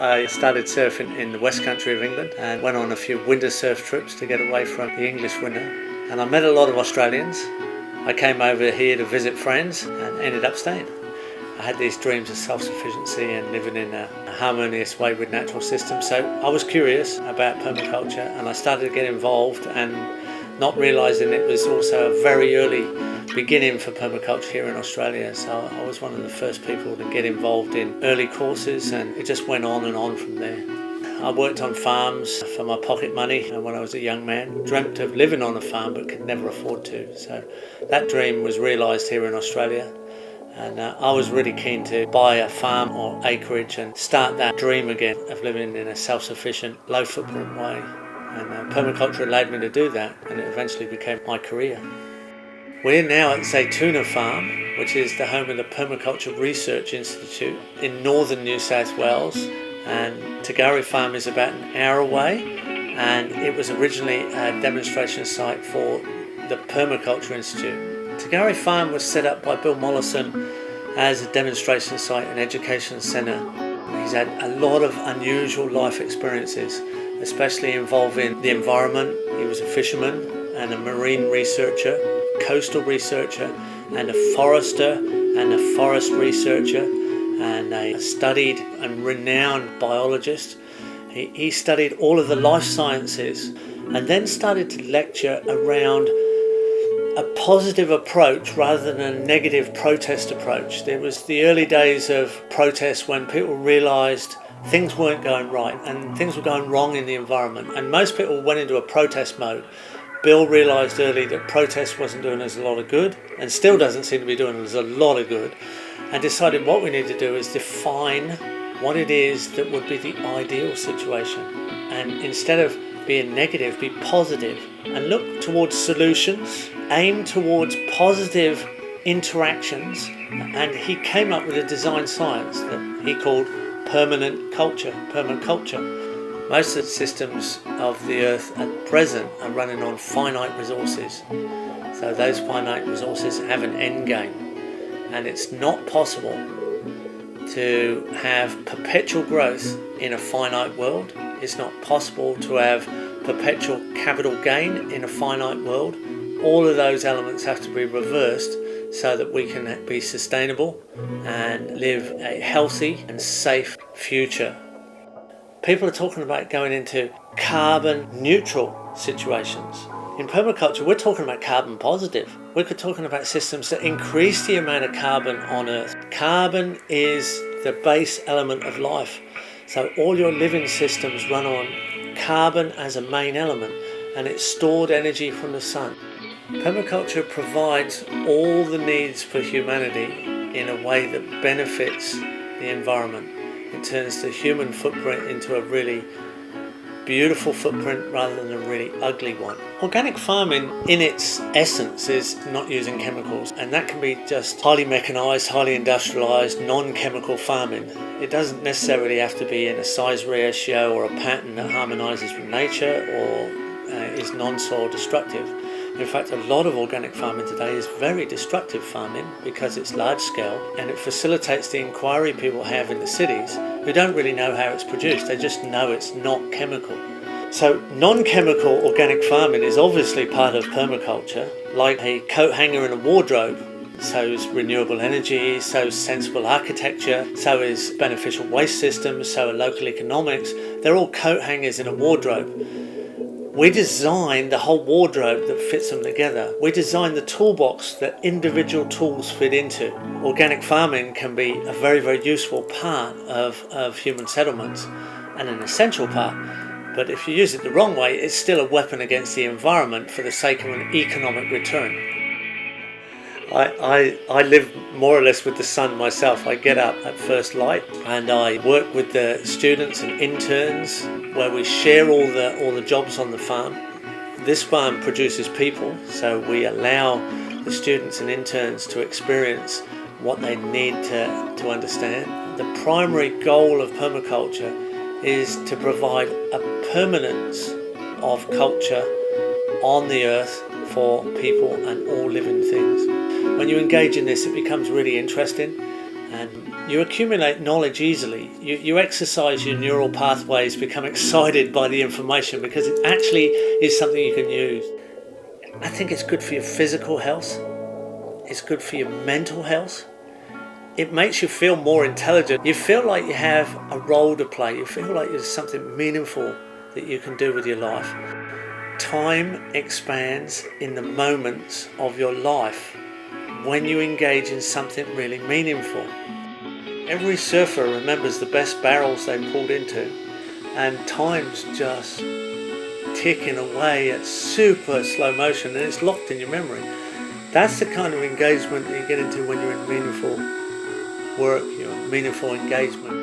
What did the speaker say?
I started surfing in the West Country of England and went on a few winter surf trips to get away from the English winter. And I met a lot of Australians. I came over here to visit friends and ended up staying. I had these dreams of self-sufficiency and living in a harmonious way with natural systems. So I was curious about permaculture and I started to get involved, and not realising it was also a very early beginning for permaculture here in Australia. So I was one of the first people to get involved in early courses, and it just went on and on from there. I worked on farms for my pocket money when I was a young man. Dreamt of living on a farm but could never afford to. So that dream was realised here in Australia. And I was really keen to buy a farm or acreage and start that dream again of living in a self-sufficient, low-footprint way. And permaculture allowed me to do that, and it eventually became my career. We're now at Zaytuna Farm, which is the home of the Permaculture Research Institute in northern New South Wales. And Korduroy Farm is about an hour away, and it was originally a demonstration site for the Permaculture Institute. Korduroy Farm was set up by Bill Mollison as a demonstration site and education centre. He's had a lot of unusual life experiences, especially involving the environment. He was a fisherman and a marine researcher, coastal researcher, and a forester and a forest researcher, and a studied and renowned biologist. He studied all of the life sciences and then started to lecture around a positive approach rather than a negative protest approach. There was the early days of protests when people realised things weren't going right and things were going wrong in the environment, and most people went into a protest mode. Bill realised early that protest wasn't doing us a lot of good, and still doesn't seem to be doing us a lot of good, and decided what we need to do is define what it is that would be the ideal situation, and instead of being negative, be positive and look towards solutions, aim towards positive interactions. And he came up with a design science that he called permaculture. Most of the systems of the earth at present are running on finite resources. So those finite resources have an end game, and it's not possible to have perpetual growth in a finite world. It's not possible to have perpetual capital gain in a finite world. All of those elements have to be reversed so that we can be sustainable and live a healthy and safe future. People are talking about going into carbon neutral situations. In permaculture, we're talking about carbon positive. We're talking about systems that increase the amount of carbon on Earth. Carbon is the base element of life. So all your living systems run on carbon as a main element, and it's stored energy from the sun. Permaculture provides all the needs for humanity in a way that benefits the environment. It turns the human footprint into a really beautiful footprint rather than a really ugly one. Organic farming in its essence is not using chemicals, and that can be just highly mechanised, highly industrialised, non-chemical farming. It doesn't necessarily have to be in a size ratio or a pattern that harmonises with nature or is non-soil destructive. In fact, a lot of organic farming today is very destructive farming because it's large scale, and it facilitates the inquiry people have in the cities who don't really know how it's produced. They just know it's not chemical. So non-chemical organic farming is obviously part of permaculture, like a coat hanger in a wardrobe. So is renewable energy, so is sensible architecture, so is beneficial waste systems, so are local economics. They're all coat hangers in a wardrobe. We design the whole wardrobe that fits them together. We design the toolbox that individual tools fit into. Organic farming can be a very, very useful part of human settlements and an essential part. But if you use it the wrong way, it's still a weapon against the environment for the sake of an economic return. I live more or less with the sun myself. I get up at first light and I work with the students and interns where we share all the jobs on the farm. This farm produces people, so we allow the students and interns to experience what they need to understand. The primary goal of permaculture is to provide a permanence of culture on the earth for people and all living things. When you engage in this, it becomes really interesting, and you accumulate knowledge easily. You exercise your neural pathways, become excited by the information because it actually is something you can use. I think it's good for your physical health. It's good for your mental health. It makes you feel more intelligent. You feel like you have a role to play. You feel like there's something meaningful that you can do with your life. Time expands in the moments of your life when you engage in something really meaningful. Every surfer remembers the best barrels they pulled into, and time's just ticking away at super slow motion, and it's locked in your memory. That's the kind of engagement that you get into when you're in meaningful work, meaningful engagement.